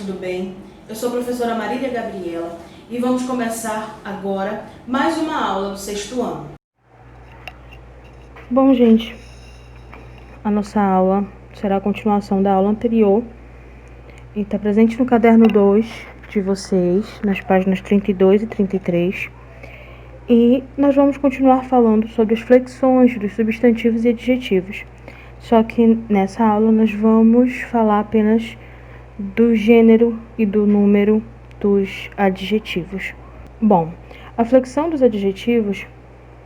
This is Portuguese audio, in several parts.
tudo bem? Eu sou a professora Marília Gabriela e vamos começar agora mais uma aula do 6º ano. Bom, gente, a nossa aula será a continuação da aula anterior e está presente no caderno 2 de vocês, nas páginas 32 e 33. E nós vamos continuar falando sobre as flexões dos substantivos e adjetivos. Só que nessa aula nós vamos falar apenas do gênero e do número dos adjetivos. Bom, a flexão dos adjetivos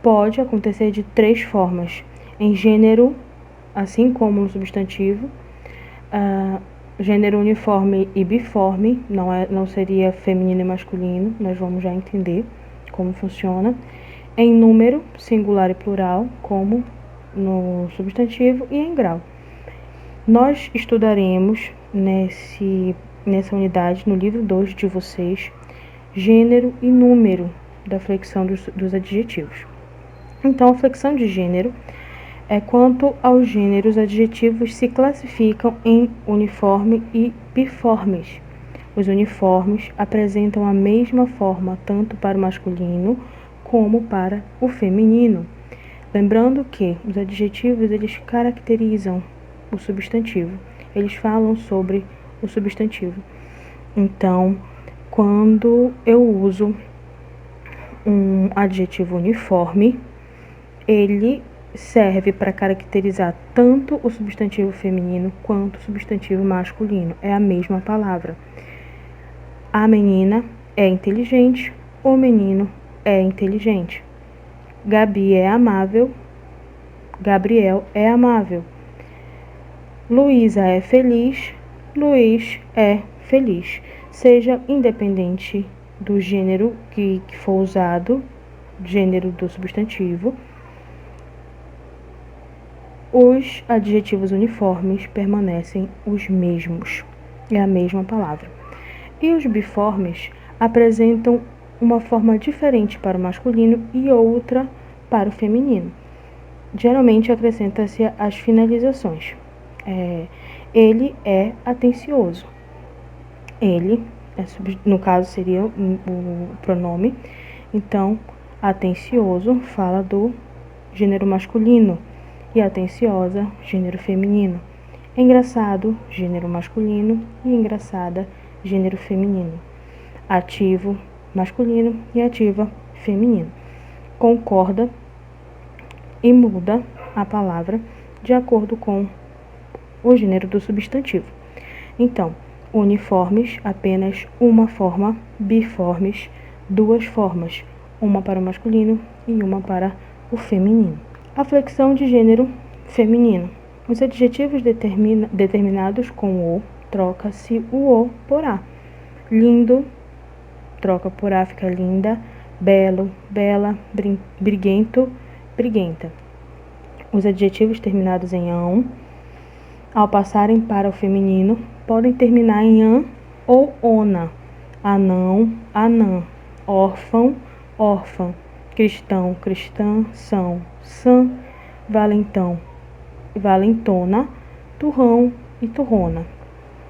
pode acontecer de 3 formas: em gênero, assim como no substantivo, gênero uniforme e biforme, não seria feminino e masculino, nós vamos já entender como funciona. Em número, singular e plural, como no substantivo, e em grau. Nós estudaremos nessa unidade, no livro 2 de vocês, gênero e número da flexão dos adjetivos. Então, a flexão de gênero é quanto aos gêneros, adjetivos se classificam em uniforme e biformes. Os uniformes apresentam a mesma forma tanto para o masculino como para o feminino. Lembrando que os adjetivos, eles caracterizam o substantivo. Eles falam sobre o substantivo. Então, quando eu uso um adjetivo uniforme, ele serve para caracterizar tanto o substantivo feminino quanto o substantivo masculino. É a mesma palavra. A menina é inteligente, o menino é inteligente. Gabi é amável, Gabriel é amável. Luísa é feliz, Luiz é feliz. Seja independente do gênero que for usado, gênero do substantivo, os adjetivos uniformes permanecem os mesmos, é a mesma palavra. E os biformes apresentam uma forma diferente para o masculino e outra para o feminino. Geralmente acrescenta-se as finalizações. Ele é atencioso. Ele, no caso, seria o pronome. Então, atencioso fala do gênero masculino e atenciosa, gênero feminino. Engraçado, gênero masculino, e engraçada, gênero feminino. Ativo, masculino, e ativa, feminino. Concorda e muda a palavra de acordo com o gênero do substantivo. Então, uniformes, apenas uma forma; biformes, 2 formas, uma para o masculino e uma para o feminino. A flexão de gênero feminino. Os adjetivos determinados com o, troca-se o o por a. Lindo, troca por a, fica linda. Belo, bela. Briguento, briguenta. Os adjetivos terminados em ão, ao passarem para o feminino, podem terminar em an ou ona. Anão, anã. Órfão, órfã. Cristão, cristã. São, sã. Valentão, valentona. Turrão e turrona.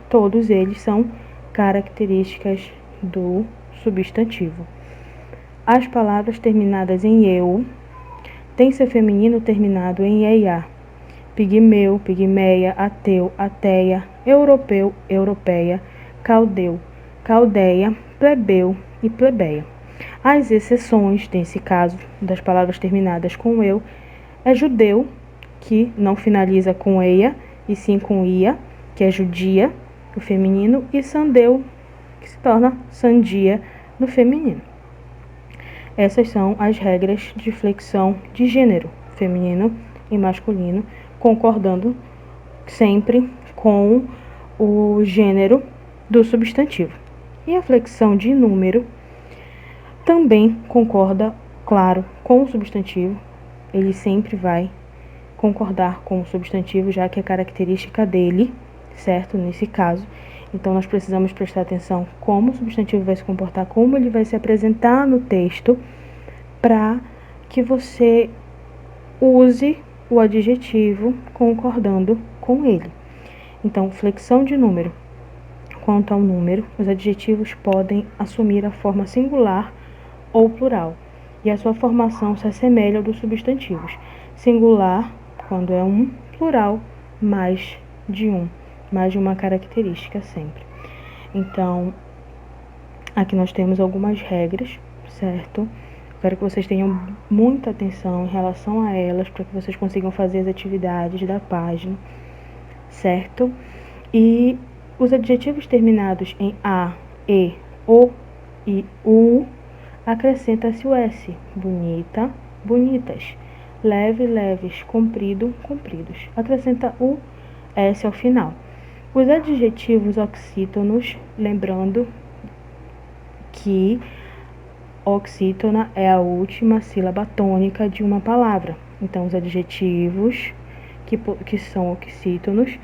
Todos eles são características do substantivo. As palavras terminadas em eu têm seu feminino terminado em eia. Pigmeu, pigmeia, ateu, ateia, europeu, europeia, caldeu, caldeia, plebeu e plebeia. As exceções, nesse caso, das palavras terminadas com eu, é judeu, que não finaliza com eia, e sim com ia, que é judia, no feminino, e sandeu, que se torna sandia, no feminino. Essas são as regras de flexão de gênero, feminino e masculino, concordando sempre com o gênero do substantivo. E a flexão de número também concorda, claro, com o substantivo. Ele sempre vai concordar com o substantivo, já que é característica dele, certo? Nesse caso. Então, nós precisamos prestar atenção como o substantivo vai se comportar, como ele vai se apresentar no texto, para que você use o adjetivo concordando com ele. Então, flexão de número quanto ao número, os adjetivos podem assumir a forma singular ou plural, e a sua formação se assemelha ao dos substantivos. Singular, quando é um, plural, mais de uma característica sempre. Então, aqui nós temos algumas regras, certo? Quero que vocês tenham muita atenção em relação a elas, para que vocês consigam fazer as atividades da página, certo? E os adjetivos terminados em a, e, o e u, acrescenta-se o s. Bonita, bonitas. Leve, leves. Comprido, compridos. Acrescenta o s ao final. Os adjetivos oxítonos, lembrando que oxítona é a última sílaba tônica de uma palavra. Então, os adjetivos que são oxítonos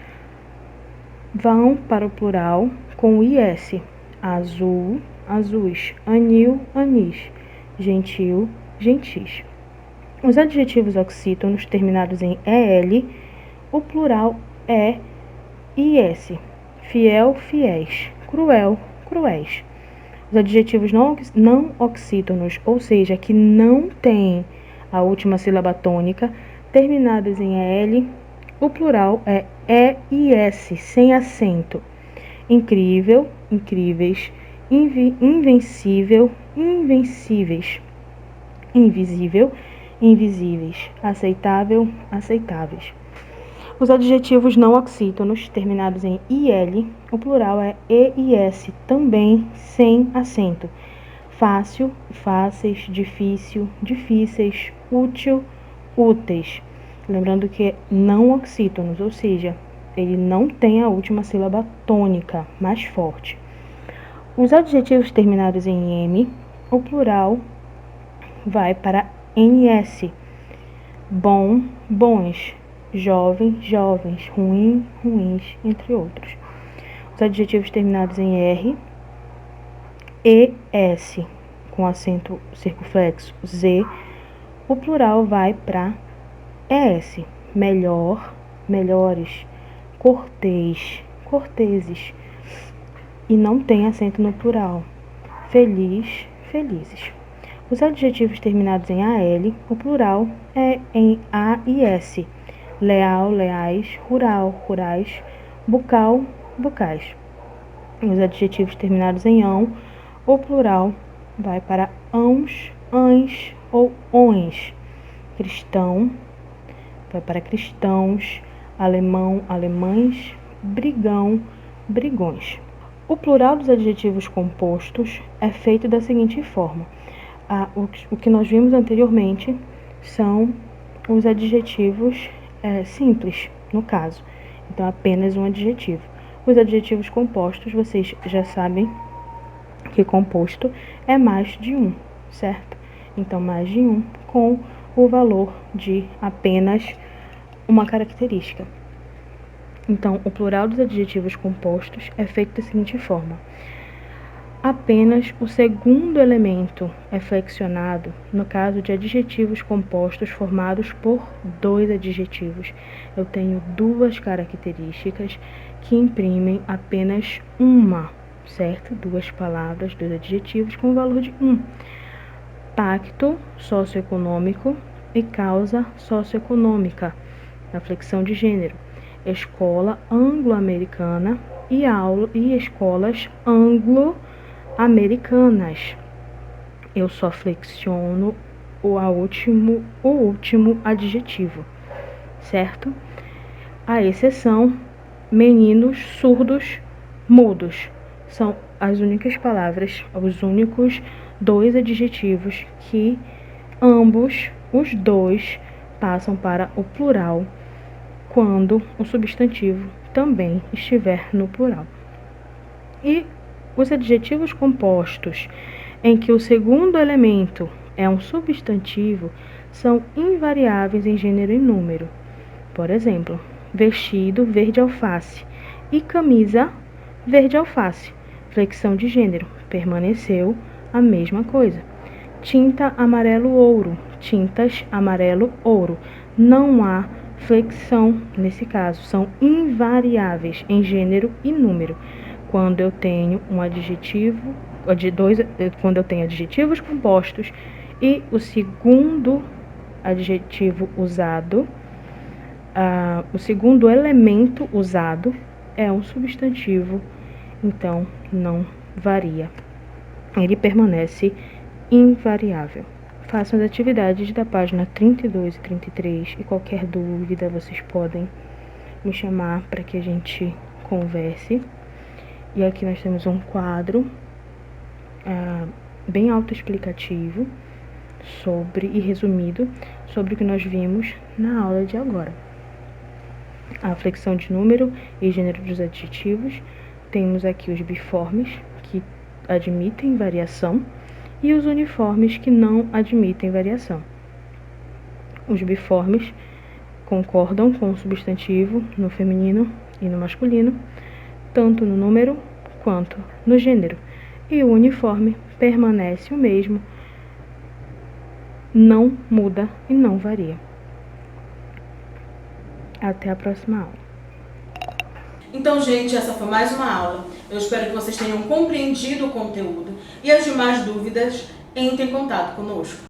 vão para o plural com o IS. Azul, azuis. Anil, anis. Gentil, gentis. Os adjetivos oxítonos terminados em EL, o plural é IS. Fiel, fiéis. Cruel, cruéis. Os adjetivos não oxítonos, ou seja, que não têm a última sílaba tônica, terminados em EL, o plural é EIS, sem acento. Incrível, incríveis. Invencível, invencíveis. Invisível, invisíveis. Aceitável, aceitáveis. Os adjetivos não oxítonos, terminados em IL, o plural é EIS, também sem acento. Fácil, fáceis. Difícil, difíceis. Útil, úteis. Lembrando que é não oxítonos, ou seja, ele não tem a última sílaba tônica mais forte. Os adjetivos terminados em M, o plural vai para NS. Bom, bons. Jovem, jovens. Ruim, ruins, entre outros. Os adjetivos terminados em R, ES, com acento circunflexo Z, o plural vai para ES. Melhor, melhores. Cortês, corteses. E não tem acento no plural. Feliz, felizes. Os adjetivos terminados em AL, o plural é em AIS. Leal, leais. Rural, rurais. Bucal, bucais. Os adjetivos terminados em ão, o plural vai para ãos, ães ou ões. Cristão vai para cristãos. Alemão, alemães. Brigão, brigões. O plural dos adjetivos compostos é feito da seguinte forma. O que nós vimos anteriormente são os adjetivos simples, no caso. Então, apenas um adjetivo. Os adjetivos compostos, vocês já sabem que composto é mais de um, certo? Então, mais de um com o valor de apenas uma característica. Então, o plural dos adjetivos compostos é feito da seguinte forma. Apenas o segundo elemento é flexionado no caso de adjetivos compostos formados por dois adjetivos. Eu tenho duas características que imprimem apenas uma, certo? Duas palavras, dois adjetivos com o valor de 1. Pacto socioeconômico e causa socioeconômica, na flexão de gênero. Escola anglo-americana e escolas anglo-americanas. Eu só flexiono o último adjetivo, certo? A exceção, meninos surdos, mudos. São as únicas palavras, os únicos dois adjetivos que ambos, os dois, passam para o plural quando o substantivo também estiver no plural. E os adjetivos compostos em que o segundo elemento é um substantivo são invariáveis em gênero e número. Por exemplo, vestido verde alface e camisa verde alface. Flexão de gênero, permaneceu a mesma coisa. Tinta amarelo ouro, tintas amarelo ouro. Não há flexão nesse caso, são invariáveis em gênero e número. quando eu tenho um adjetivo, quando eu tenho adjetivos compostos e o segundo adjetivo usado, o segundo elemento usado é um substantivo, então não varia. Ele permanece invariável. Façam as atividades da página 32 e 33 e qualquer dúvida vocês podem me chamar para que a gente converse. E aqui nós temos um quadro bem autoexplicativo e resumido sobre o que nós vimos na aula de agora. A flexão de número e gênero dos adjetivos. Temos aqui os biformes, que admitem variação, e os uniformes, que não admitem variação. Os biformes concordam com o substantivo no feminino e no masculino, tanto no número quanto no gênero. E o uniforme permanece o mesmo, não muda e não varia. Até a próxima aula. Então, gente, essa foi mais uma aula. Eu espero que vocês tenham compreendido o conteúdo e as demais dúvidas, entrem em contato conosco.